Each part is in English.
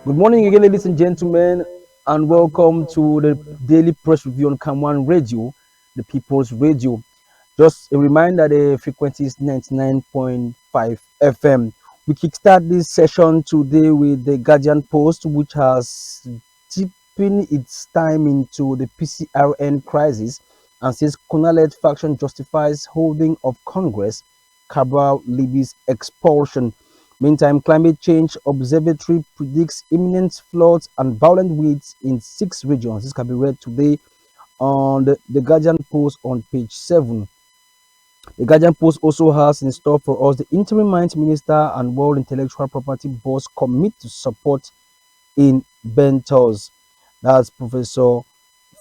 Good morning again, ladies and gentlemen, and welcome to the daily press review on CAM1 Radio, the People's Radio. Just a reminder, the frequency is 99.5 FM. We kickstart this session today with the Guardian Post, which has deepened its time into the PCRN crisis and says Konalet faction justifies holding of Congress, Cabral Libby's expulsion. Meantime, Climate Change Observatory predicts imminent floods and violent winds in 6 regions. This can be read today on the Guardian Post on page 7. The Guardian Post also has in store for us the interim mines minister and World Intellectual Property boss commit to support in Bentos. That's Professor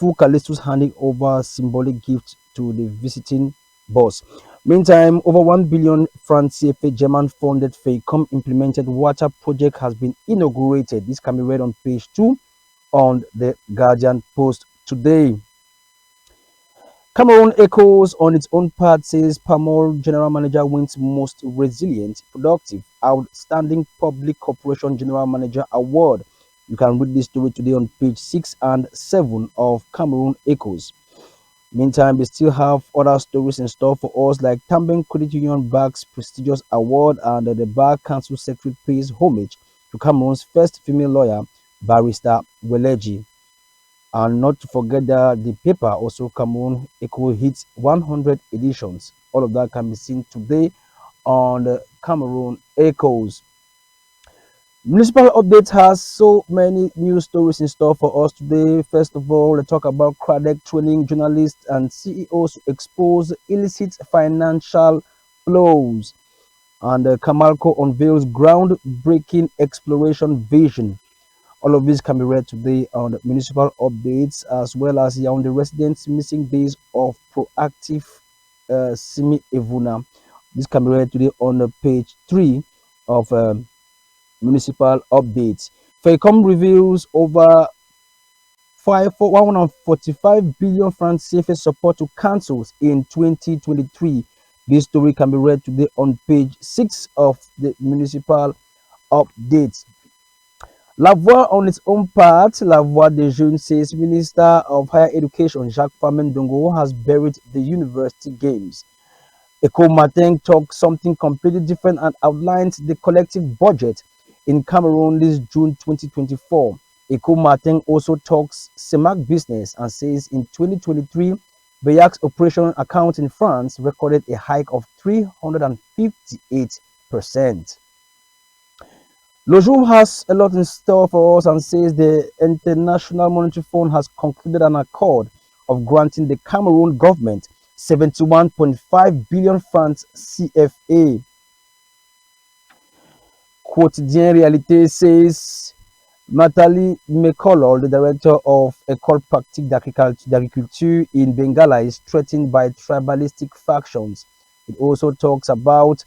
Fukalistus handing over symbolic gift to the visiting boss. Meantime, over 1 billion franc CFA German funded FACOM implemented water project has been inaugurated. This can be read on page 2 on the Guardian Post today. Cameroon echoes on its own part, says Pamol General Manager wins most resilient, productive, outstanding public corporation General Manager award. You can read this story today on page 6 and 7 of Cameroon Echoes. Meantime, we still have other stories in store for us, like Tamben Credit Union bags prestigious award and the Bar Council Secretary pays homage to Cameroon's first female lawyer, Barrister Weleji. And not to forget that the paper also Cameroon Echo hits 100 editions. All of that can be seen today on the Cameroon Echoes. Municipal Update has so many news stories in store for us today. First of all, let's talk about CRADEC training journalists and CEOs to expose illicit financial flows. And Camalco unveils groundbreaking exploration vision. All of this can be read today on the municipal updates, as well as on the residents' missing days of proactive Simi Evuna. This can be read today on page 3 of municipal updates. FACOM reveals over 145 billion francs CFA support to councils in 2023. This story can be read today on page 6 of the municipal updates. La Voix on its own part, La Voix des Jeunes says Minister of Higher Education Jacques Famendongo has buried the university games. Eco Matin talks something completely different and outlines the collective budget in Cameroon this June 2024. Eco Matin also talks CEMAC business and says in 2023, Bayak's operation account in France recorded a hike of 358%. Lojour has a lot in store for us and says the International Monetary Fund has concluded an accord of granting the Cameroon government 71.5 billion francs CFA. Quotidien Réalité says Nathalie Mekolol, the director of École Pratique d'Agriculture in Bengala, is threatened by tribalistic factions. It also talks about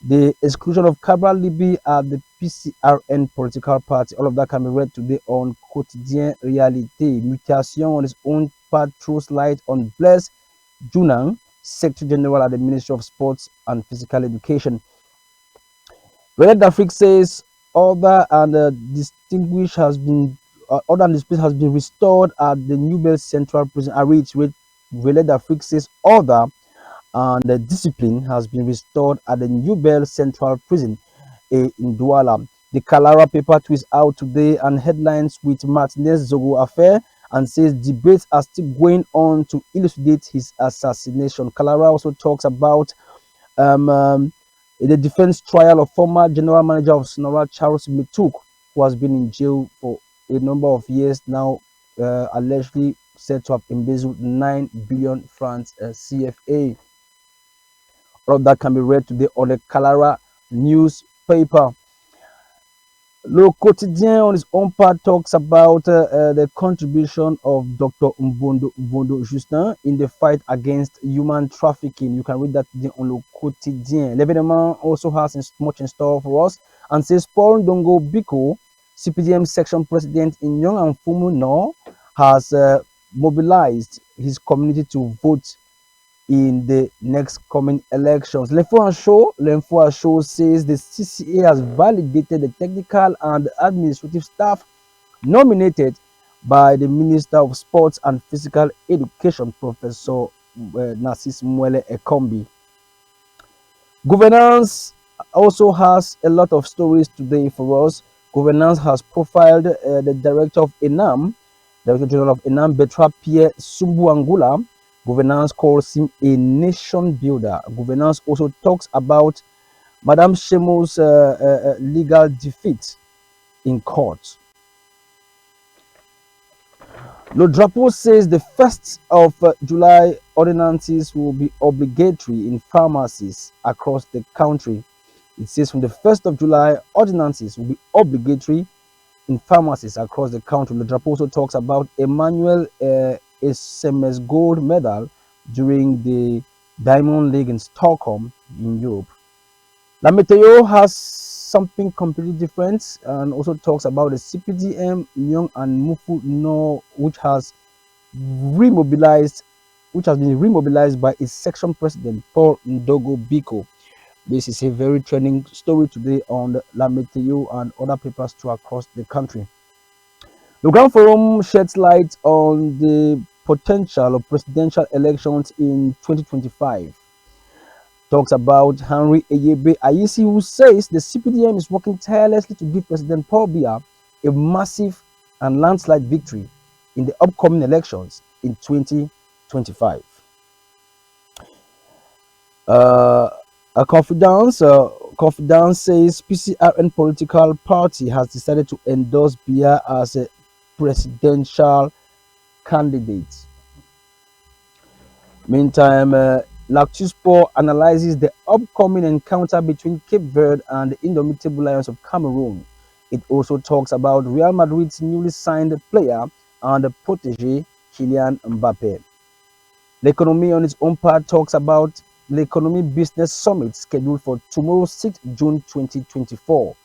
the exclusion of Cabral Libby at the PCRN political party. All of that can be read today on Quotidien Réalité. Mutation on its own part throws light on Blaise Junang, Secretary General at the Ministry of Sports and Physical Education. Red Afrique says order and distinguished has been order and discipline has been restored at the New Bell Central Prison. I read Red Afrique says order and the discipline has been restored at the New Bell Central Prison in Douala. The Kalara paper twist out today and headlines with Martinez Zogo affair and says debates are still going on to elucidate his assassination. Kalara also talks about the defense trial of former general manager of Sonora Charles Mituk, who has been in jail for a number of years now, allegedly said to have embezzled 9 billion francs CFA. All of that can be read today on the Kalara newspaper. Le Quotidien on its own part talks about the contribution of Dr. Mbondo Justin in the fight against human trafficking. You can read that today on Le Quotidien. L'événement also has much in store for us and says Paul Ndongo Biko, CPDM section president in Yong and Fumu Nord, has mobilized his community to vote in the next coming elections. L'info says the CCA has validated the technical and administrative staff nominated by the Minister of Sports and Physical Education, Professor Narcis Mwele Ekombi. Governance also has a lot of stories today for us. Governance has profiled the Director of ENAM, Director General of ENAM, Bertrand Pierre Sumbuangula. Governance calls him a nation builder. Governance also talks about Madame Shemo's legal defeat in court. Le Drapeau says the 1st of July ordinances will be obligatory in pharmacies across the country. It says from the 1st of July, ordinances will be obligatory in pharmacies across the country. Le Drapeau also talks about Emmanuel SMS gold medal during the Diamond League in Stockholm in Europe. La Meteo has something completely different and also talks about the CPDM, Nyong and Mufu No, which has been remobilized by its section president Paul Ndogo Biko. This is a very trending story today on La Meteo and other papers too across the country. The Grand Forum sheds light on the potential of presidential elections in 2025. Talks about Henry Eyebe Ayisi, who says the CPDM is working tirelessly to give President Paul Biya a massive and landslide victory in the upcoming elections in 2025. Confidence says PCRN political party has decided to endorse Biya as a presidential candidate. Meantime, Lactuspor analyzes the upcoming encounter between Cape Verde and the Indomitable Lions of Cameroon. It also talks about Real Madrid's newly signed player and protege Kylian Mbappe. L'Economie on its own part talks about the Economy Business Summit scheduled for tomorrow, 6th June 2024.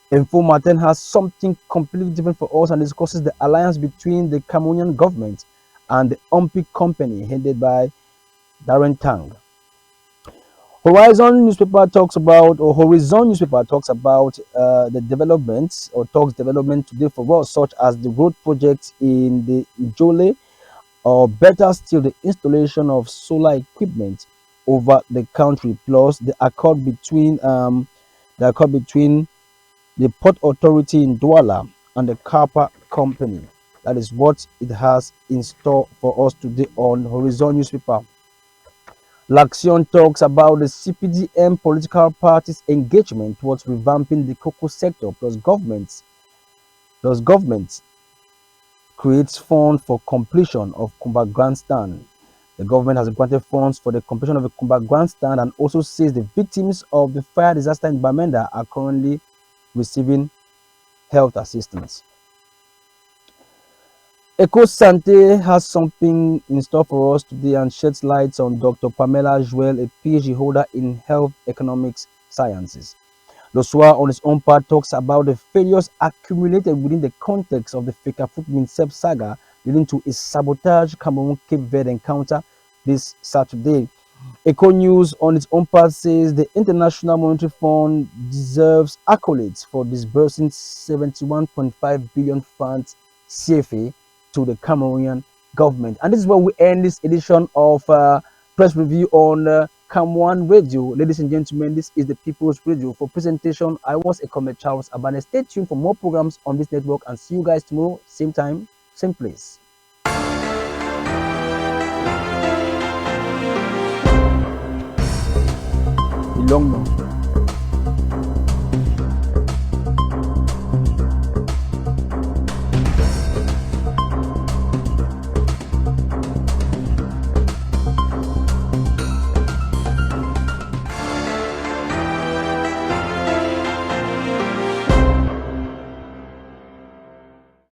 Info Martin has something completely different for us and discusses the alliance between the Cameroonian government and the Umpi company headed by Darren Tang. Horizon newspaper talks about the developments or talks development today for us, such as the road projects in the Jole, or better still, the installation of solar equipment over the country, plus the accord between the Port Authority in Douala and the Kappa Company. That is what it has in store for us today on Horizon newspaper. L'Action talks about the CPDM political party's engagement towards revamping the cocoa sector, plus government creates funds for completion of Kumba Grandstand. The government has granted funds for the completion of the Kumba Grandstand and also says the victims of the fire disaster in Bamenda are currently receiving health assistance. Eco Sante has something in store for us today and sheds lights on Dr. Pamela Joel, a PhD holder in health economics sciences. Le Soir, on its own part, talks about the failures accumulated within the context of the Fekafut Minsep saga, leading to a sabotage Cameroon Cape Verde encounter this Saturday. Eco News, on its own part, says the International Monetary Fund deserves accolades for disbursing 71.5 billion francs CFA to the Cameroonian government. And this is where we end this edition of press review on CAM1 Radio. Ladies and gentlemen, this is the People's Radio. For presentation, I was Ecomet Charles Abane. Stay tuned for more programs on this network and see you guys tomorrow, same time, same place. Long